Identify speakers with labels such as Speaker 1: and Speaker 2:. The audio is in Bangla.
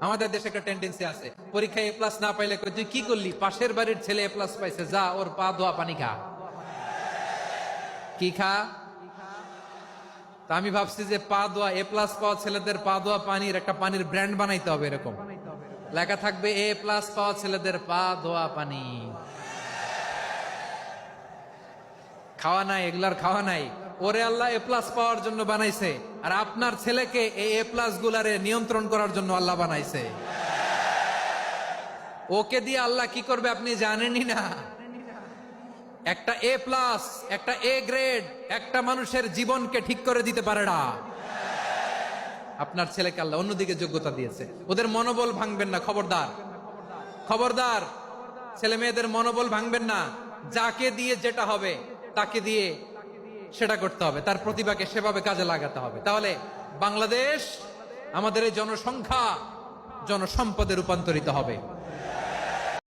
Speaker 1: আমাদের দেশে একটা টেন্ডেন্সি আছে, পরীক্ষায় এ প্লাস না পাইলে কই, তুই কি করলি, পাশের বাড়ির ছেলে এ প্লাস পাইছে, যা ওর পা ধোয়া পানি খা। কি খা? তা আমি ভাবছি যে পা ধোয়া এ প্লাস পাওয়া ছেলেদের পা ধোয়া পানির একটা পানির ব্র্যান্ড বানাইতে হবে, এরকম লেখা থাকবে এ প্লাস পাওয়া ছেলেদের পা ধোয়া পানি। খাওয়া নাই, এগুলার খাওয়া নাই। ওরে আল্লাহ এ প্লাস পাওয়ার জন্য বানাইছে, আর আপনার ছেলেকে এই এ প্লাস গুলারে নিয়ন্ত্রণ করার জন্য আল্লাহ বানাইছে। ওকে দিয়ে আল্লাহ কি করবে আপনি জানেনই না। একটা এ প্লাস, একটা এ গ্রেড একটা মানুষের জীবনকে ঠিক করে দিতে পারে না। আপনার ছেলেকে আল্লাহ অন্যদিকে যোগ্যতা দিয়েছে। ওদের মনোবল ভাঙবেন না, খবরদার খবরদার। ছেলে মেয়েদের মনোবল ভাঙবেন না। যাকে দিয়ে যেটা হবে তাকে দিয়ে সেটা করতে হবে, তার প্রতিভাকে সেভাবে কাজে লাগাতে হবে। তাহলে বাংলাদেশ, আমাদের এই জনসংখ্যা জনসম্পদে রূপান্তরিত হবে।